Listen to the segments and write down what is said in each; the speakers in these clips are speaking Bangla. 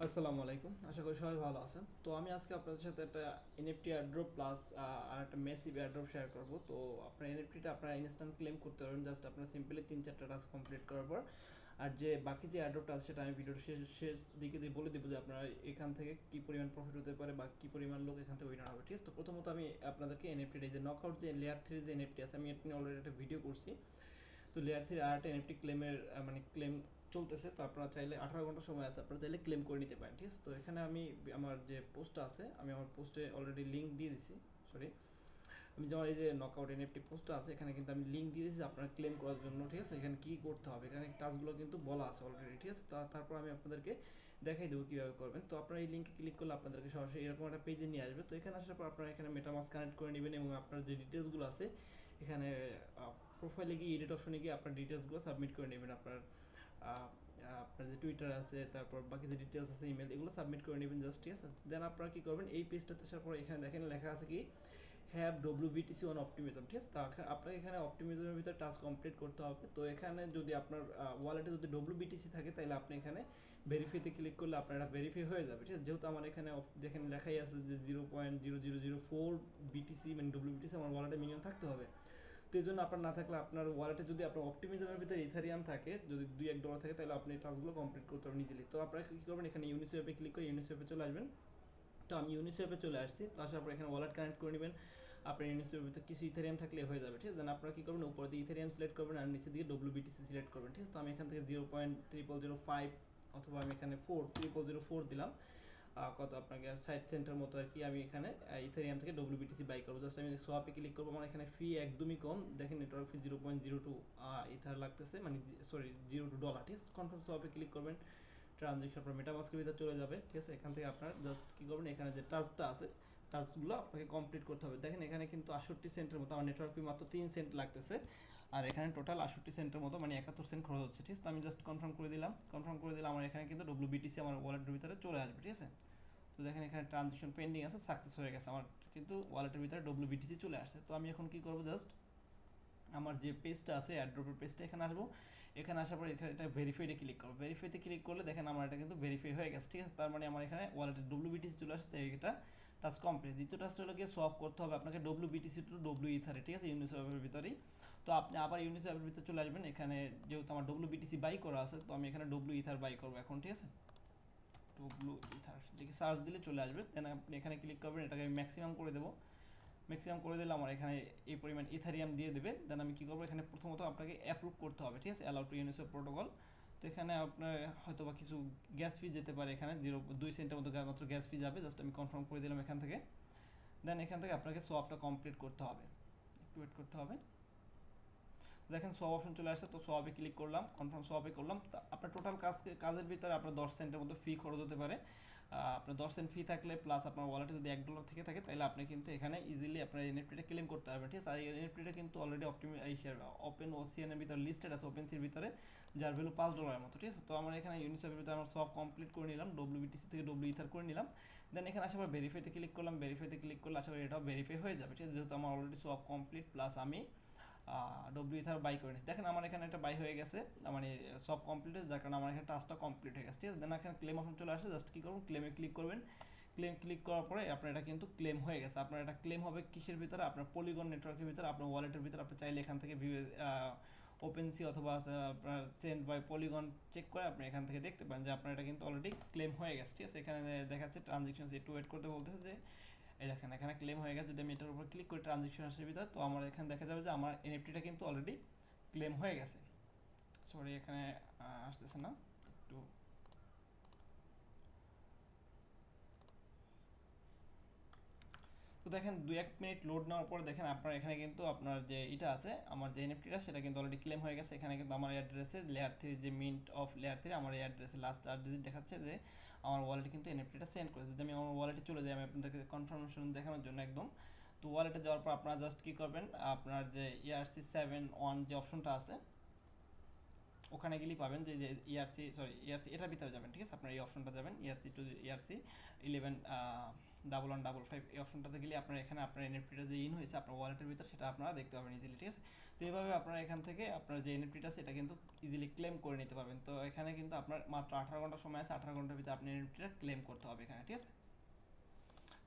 আসসালামু আলাইকুম, আশা করি সবাই ভালো আছেন। তো আমি আজকে আপনাদের সাথে একটা এনএফটি এয়ারড্রপ প্লাস আর একটা মেসিভ এয়ারড্রপ শেয়ার করব। তো আপনার এনএফটিটা আপনারা ইনস্ট্যান্ট ক্লেম করতে পারবেন, জাস্ট আপনার সিম্পলি 3-4টা টাস্ক কমপ্লিট করার পর। আর যে বাকি যে এয়ারড্রপটা আছে সেটা আমি ভিডিওর শেষ দিকে দিয়ে বলে দেবো যে আপনারা এখান থেকে কী পরিমাণ প্রফিট হতে পারে বা কী পরিমাণ লোক এখান থেকে উইনার হবে। ঠিক আছে, তো প্রথমত আমি আপনাদেরকে এনএফটিটা যে নকআউট যে লেয়ার 3 যে এনএফটি আছে, আমি এখানে অলরেডি একটা ভিডিও করছি। তো লেয়ার 3 আর একটা এনএফটি ক্লেমের মানে ক্লেম চলতেছে। তো আপনারা চাইলে 18 ঘন্টা সময় আছে, আপনারা চাইলে ক্লেম করে নিতে পারেন। ঠিক আছে, তো এখানে আমি আমার যে পোস্টটা আছে, আমি আমার পোস্টে অলরেডি লিঙ্ক দিয়ে দিছি। সরি, আমি যেমন এই যে নকআউট এনএফটি পোস্টটা আছে, এখানে কিন্তু আমি লিঙ্ক দিয়ে দিয়েছি আপনারা ক্লেম করার জন্য। ঠিক আছে, এখানে কী করতে হবে, এখানে টাস্কগুলো কিন্তু বলা আছে অলরেডি। ঠিক আছে, তো তারপর আমি আপনাদেরকে দেখাই দেবো কীভাবে করবেন। তো আপনারা এই লিঙ্কে ক্লিক করলে আপনাদেরকে সরাসরি এরকম একটা পেজে নিয়ে আসবে। তো এখানে আসার পর আপনারা এখানে মেটামাস্ক কানেক্ট করে নেবেন এবং আপনার যে ডিটেলসগুলো আছে এখানে প্রোফাইলে গিয়ে এডিট অপশনে গিয়ে আপনার ডিটেলসগুলো সাবমিট করে নেবেন। আপনার যে টুইটার আছে, তারপর বাকি যে ডিটেলস আছে, ইমেল, এগুলো সাবমিট করে নেবেন জাস্ট। ঠিক আছে, দেন আপনারা কী করবেন, এই পেজটাতে আসার পর এখানে দেখেন লেখা আছে কি হ্যাভ ডব্লিউবিটিসি অন অপটিমিজম। ঠিক আছে, তো আপনাকে এখানে অপটিমিজমের ভিতরে টাস্ক কমপ্লিট করতে হবে। তো এখানে যদি আপনার ওয়ালেটে যদি ডব্লিউবিটিসি থাকে তাহলে আপনি এখানে ভেরিফাইতে ক্লিক করলে আপনার এটা ভেরিফাই হয়ে যাবে। ঠিক আছে, যেহেতু আমার এখানে দেখেন লেখাই আছে যে 0.0004 বিটিসি মানে ডব্লিউবিটিসি আমার ওয়ালেটে মিনিমাম থাকতে হবে। তো এই জন্য আপনার না থাকলে আপনার ওয়ালেটে যদি আপনার অপটিমিজমের ভিতরে ইথারিয়াম থাকে, যদি $2-1 থাকে, তাহলে আপনি টাস্কগুলো কমপ্লিট করতে পারবেন ইজিলি। তো আপনারা কী করবেন, এখানে ইউনিসোয়াপে ক্লিক করে ইউনিসোয়াপে চলে আসবেন। তো আমি ইউনিসোয়াপে চলে আসছি। তো আসার পর এখানে ওয়ালেট কানেক্ট করে নেবেন। আপনার ইউনিসোয়াপের ভিতরে কিছু ইথারিয়াম থাকলে হয়ে যাবে। ঠিক আছে, দেন আপনারা কী করবেন, উপরে দিয়ে ইথারিয়াম সিলেক্ট করবেন আর নিচে দিয়ে ডব্লিউবিটিসি সিলেক্ট করবেন। ঠিক আছে, তো আমি এখান থেকে 0.3005 অথবা আমি এখানে 3004 দিলাম। কত আপনাকে 60 সেন্টের মতো আর কি। আমি এখানে ইথারিয়াম থেকে ডব্লিউবিটিসি বাই করবো। জাস্ট আমি সোয়াপে ক্লিক করবো। আমার এখানে ফি একদমই কম, দেখেন নেটওয়ার্ক ফি 0.02 ইথার লাগতেছে, মানে সরি $02। ঠিক আছে, কনফার্ম সোয়াপে ক্লিক করবেন। ট্রানজেকশন আপনার মেটামাস্কের ভিতরে চলে যাবে। ঠিক আছে, এখান থেকে আপনার জাস্ট কী করবেন, এখানে যে টাস্কটা আছে টাস্কগুলো আপনাকে কমপ্লিট করতে হবে। দেখেন এখানে কিন্তু 68 সেন্টের মতো, আমার নেটওয়ার্ক ফি মাত্র 3 সেন্ট লাগতেছে। আর এখানে টোটাল 68 সেন্টের মতো, মানে 71 সেন্ট খরচ হচ্ছে। ঠিক আছে, তো আমি জাস্ট কনফার্ম করে দিলাম। কনফার্ম করে দিলে আমার এখানে কিন্তু ডব্লিউবিটিসি আমার ওয়ালেটের ভিতরে চলে আসবে। ঠিক আছে, তো দেখেন এখানে ট্রানজেকশন পেন্ডিং আছে, সাকসেস হয়ে গেছে, আমার কিন্তু ওয়ালেটের ভিতরে ডব্লিউবিটিসি চলে আসছে। তো আমি এখন কী করবো, জাস্ট আমার যে পেজটা আছে এয়ারড্রপের পেজটা, এখানে আসবো। এখানে আসার পর এখানে এটা ভেরিফাইডে ক্লিক করবো। ভেরিফাইতে ক্লিক করলে দেখেন আমার এটা কিন্তু ভেরিফাই হয়ে গেছে। ঠিক আছে, তার মানে আমার এখানে ওয়ালেটের ডব্লিউবিটিসি চলে আসছে, এটা টাস্ক কমপ্লিট। দ্বিতীয় টাস্কটা হলো গিয়ে সোয়াপ করতে হবে আপনাকে ডব্লিউবিটিসি টু ডব্লিউ ইথারে। ঠিক আছে, ইউনিসোয়াপের ভিতরেই। তো আপনি আবার ইউনিসোয়াপের ভিতরে চলে আসবেন। এখানে যেহেতু আমার ডব্লিউবিটিসি বাই করা আছে, তো আমি এখানে ডব্লিউ ইথার বাই করবো এখন। ঠিক আছে, ডব্লিউ ইথার লিখে সার্চ দিলে চলে আসবে। দেন আপনি এখানে ক্লিক করবেন, এটাকে আমি ম্যাক্সিমাম করে দেবো। ম্যাক্সিমাম করে দিলে আমার এখানে এই পরিমাণ ইথারিয়াম দিয়ে দেবে। দেন আমি কী করবো, এখানে প্রথমত আপনাকে অ্যাপ্রুভ করতে হবে। ঠিক আছে, অ্যালাউ টু ইউনিসোয়াপ প্রোটোকল। তো এখানে আপনার হয়তো বা কিছু গ্যাস ফি যেতে পারে, এখানে 0.2 সেন্টের মতো মাত্র গ্যাস ফি যাবে। জাস্ট আমি কনফার্ম করে দিলাম এখান থেকে। দেন এখান থেকে আপনাকে সোয়াপটা কমপ্লিট করতে হবে, একটু ওয়েট করতে হবে। দেখেন সোয়াপ অপশন চলে আসছে, তো সোয়াপে ক্লিক করলাম, কনফার্ম সোয়াপে করলাম। তো আপনার টোটাল কাজের ভিতরে আপনার 10 সেন্টের মতো ফি খরচ হতে পারে। আপনার 10 সেন্ট ফি থাকলে প্লাস আপনার ওয়ালেটে যদি $1 থেকে থাকে, তাহলে আপনি কিন্তু এখানে ইজিলি আপনার এনএফটিটা ক্লেম করতে পারবেন। ঠিক আছে, আর এই এনএফটিটা কিন্তু অলরেডি ওপেন ওসিএনের ভিতরে লিস্টেড আছে, ওপেনসির ভিতরে, যার ভ্যালু $5 মতো। ঠিক আছে, তো আমার এখানে ইউনিসেফের ভিতরে আমার সব কমপ্লিট করে নিলাম, ডব্লিউবিটিসি থেকে ডব্লিউ ইথার করে নিলাম। দেন এখানে আসার পর ভেরিফাইতে ক্লিক করলাম। ভেরিফাইতে ক্লিক করলে আশা করি এটাও ভেরিফাই হয়ে যাবে। ঠিক আছে, যেহেতু আমার অলরেডি সব কমপ্লিট প্লাস আমি ডব্লিউ ইথার বাই করে নিচ্ছি। দেখেন আমার এখানে একটা বাই হয়ে গেছে, মানে সব কমপ্লিট হয়েছে, যার কারণে আমার এখানে টাস্কটা কমপ্লিট হয়ে গেছে। ঠিক আছে, দেন এখানে ক্লেম অপশন চলে আসে, জাস্ট কী করুন, ক্লেমে ক্লিক করবেন। ক্লেম ক্লিক করার পরে আপনার এটা কিন্তু ক্লেম হয়ে গেছে। আপনার এটা ক্লেম হবে কিসের ভিতরে, আপনার পলিগন নেটওয়ার্কের ভিতরে, আপনার ওয়ালেটের ভিতরে। আপনি চাইলে এখান থেকে ওপেনসি অথবা আপনার সেন্ড বাই পলিগন চেক করে আপনি এখান থেকে দেখতে পান যে আপনার এটা কিন্তু অলরেডি ক্লেম হয়ে গেছে। ঠিক আছে, এখানে দেখাচ্ছে ট্রানজেকশন, একটু ওয়েট করতে বলতেছে যে এই দেখেন এখানে ক্লেম হয়ে গেছে। যদি আমি এটার উপর ক্লিক করি ট্রানজেকশন আসে ভিতরে, তো আমার এখানে দেখা যাবে যে আমার এনএফটিটা কিন্তু অলরেডি ক্লেম হয়ে গেছে। সরি, এখানে আসতেছে না একটু। তো দেখেন 2-1 মিনিট লোড নেওয়ার পরে দেখেন আপনার এখানে কিন্তু আপনার যে এটা আছে, আমার যে এনএফটিটা, সেটা কিন্তু অলরেডি ক্লেম হয়ে গেছে। এখানে কিন্তু আমার অ্যাড্রেসে লেয়ার 3 যে মিন্ট অফ লেয়ার 3, আমার এই অ্যাড্রেসে লাস্ট 8 ডিজিট দেখাচ্ছে যে আমার ওয়ালেটে কিন্তু এনএফটিটা সেন্ড করেছে। যদি আমি আমার ওয়ালেটে চলে যাই, আমি আপনাদেরকে কনফার্মেশন দেখানোর জন্য একদম। তো ওয়ালেটে যাওয়ার পর আপনারা জাস্ট কী করবেন, আপনার যে ERC7 অন যে অপশনটা আছে, ওখানে গেলেই পাবেন যে ইআরসি এটার ভিতরে যাবেন, ঠিক আছে, আপনার এই অপশনটা যাবেন ইআরসি টু ইআরসি 11 1155 এই অপশনটাতে গেলে আপনার এখানে আপনার এনএফটিটা যে ইন হয়েছে আপনার ওয়ালেটের ভিতর সেটা আপনারা দেখতে পাবেন ইজিলি, ঠিক আছে। তো এইভাবে আপনারা এখান থেকে আপনার যে এনএফটিটা আছে এটা কিন্তু ইজিলি ক্লেম করে নিতে পারবেন। তো এখানে কিন্তু আপনার মাত্র 18 ঘন্টা সময় আছে, 18 ঘন্টার ভিতরে আপনি এনএফটিটা ক্লেম করতে হবে এখানে, ঠিক আছে।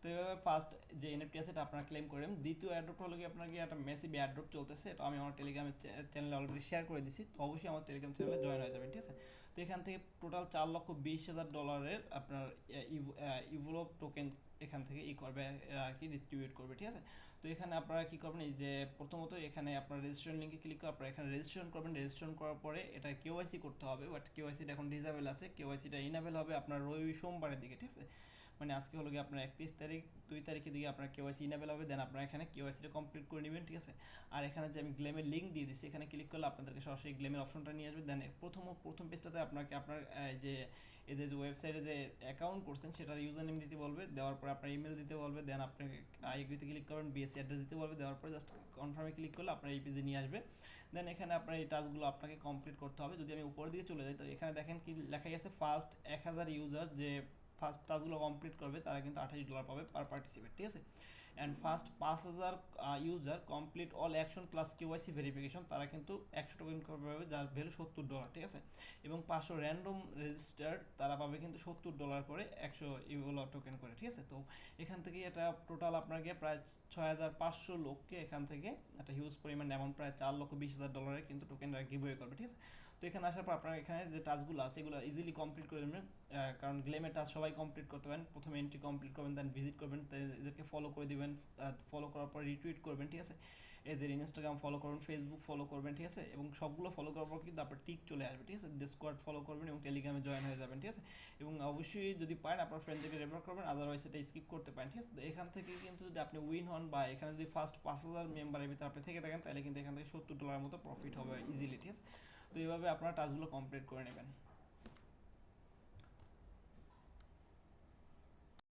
তো এইভাবে ফার্স্ট যে এনএফটি আছে এটা আপনারা ক্লেম করেন। দ্বিতীয় এয়ারড্রপটা হলো কি আপনার কি একটা মেসিভ এয়ারড্রপ চলতেছে, এটা আমি আমার টেলিগ্রামের চ্যানেলে অলরেডি শেয়ার করে দিছি, তো অবশ্যই আমার টেলিগ্রাম চ্যানেলে জয়েন হয়ে যাবেন, ঠিক আছে। তো এখান থেকে টোটাল $4,20,000 আপনার ইভোলভ টোকেন এখান থেকে করবে আর কি ডিস্ট্রিবিউট করবে, ঠিক আছে। তো এখানে আপনারা কি করবেন, এই যে প্রথমত এখানে আপনার রেজিস্ট্রেশন লিঙ্কে ক্লিক করে আপনারা এখানে রেজিস্ট্রেশন করবেন। রেজিস্ট্রেশন করার পরে এটা কেওয়াইসি করতে হবে, বাট কেওয়াইসিটা এখন ডিসেবল আছে, কেওয়াইসিটা ইনেবল হবে আপনার সোমবারের দিকে, ঠিক আছে। মানে আজকে হলো গিয়ে আপনার 31 তারিখ, 2 তারিখের দিকে আপনার কেওয়াইসি ইনেবল হবে, দেন আপনারা এখানে কেওয়াইসিটা কমপ্লিট করে নেবেন, ঠিক আছে। আর এখানে যে আমি গ্লেমের লিঙ্ক দিয়ে দিচ্ছি এখানে ক্লিক করলে আপনাদেরকে সরাসরি গ্লেমের অপশনটা নিয়ে আসবে। দেন প্রথম পেজটাতে আপনাকে আপনার যে এদের যে ওয়েবসাইটে যে অ্যাকাউন্ট করছেন সেটার ইউজার নেম দিতে বলবে, দেওয়ার পর আপনার ইমেল দিতে বলবে, দেন আপনি এগ্রিতে ক্লিক করবেন, বিএসসি অ্যাড্রেস দিতে বলবে, দেওয়ার পর জাস্ট কনফার্মে ক্লিক করলে আপনার এই পেজে নিয়ে আসবে। দেন এখানে আপনার এই টাস্কগুলো আপনাকে কমপ্লিট করতে হবে। যদি আমি উপরের দিকে চলে যাই তো এখানে দেখেন কি লেখা গেছে, ফার্স্ট 1000 ইউজার যে ফার্স্ট টাস্কগুলো কমপ্লিট করবে তারা কিন্তু $28 পাবে পার পার্টিসিপেট, ঠিক আছে। And first 5000 user complete all action plus KYC verification তারা কিন্তু 100 টোকেন পাবে, যার ভ্যালু $70, ঠিক আছে। এবং 500 র্যান্ডম রেজিস্টার্ড তারা পাবে কিন্তু $70 করে 100 ইউলো টোকেন করে, ঠিক আছে। তো এখান থেকে এটা টোটাল আপনাকে প্রায় 6500 লোককে এখান থেকে একটা হিউজ পরিমাণ অ্যামাউন্ট প্রায় $4,20,000 কিন্তু টোকেন গিভওয়ে করবে, ঠিক আছে। তো এখানে আসার পর আপনার এখানে যে টাস্কগুলো আছে এগুলো ইজিলি কমপ্লিট করে দেবেন, কারণ গ্লেমের টাস্ক সবাই কমপ্লিট করতে পারেন। প্রথমে এন্ট্রি কমপ্লিট করবেন, দেন ভিজিট করবেন, এদেরকে ফলো করে দিবেন, ফলো করার পর রিটুইট করবেন, ঠিক আছে। এদের ইনস্টাগ্রাম ফলো করবেন, ফেসবুক ফলো করবেন, ঠিক আছে। এবং সবগুলো ফলো করার পর কিন্তু আপনার টিক চলে আসবে, ঠিক আছে। ডিসকর্ড ফলো করবেন এবং টেলিগ্রামে জয়েন হয়ে যাবেন, ঠিক আছে। এবং অবশ্যই যদি পারেন আপনার ফ্রেন্ডদেরকে রেফার করবেন, আদারওয়াইজ এটা স্কিপ করতে পারেন, ঠিক আছে। তো এখান থেকে কিন্তু যদি আপনি উইন হন বা এখানে যদি ফার্স্ট 5000 মেম্বারের ভিতরে আপনি থেকে থাকেন তাহলে কিন্তু এখান থেকে $70 মতো প্রফিট হবে ইজিলি, ঠিক আছে। তো এইভাবে আপনারা টাস্কগুলো কমপ্লিট করে নেবেন।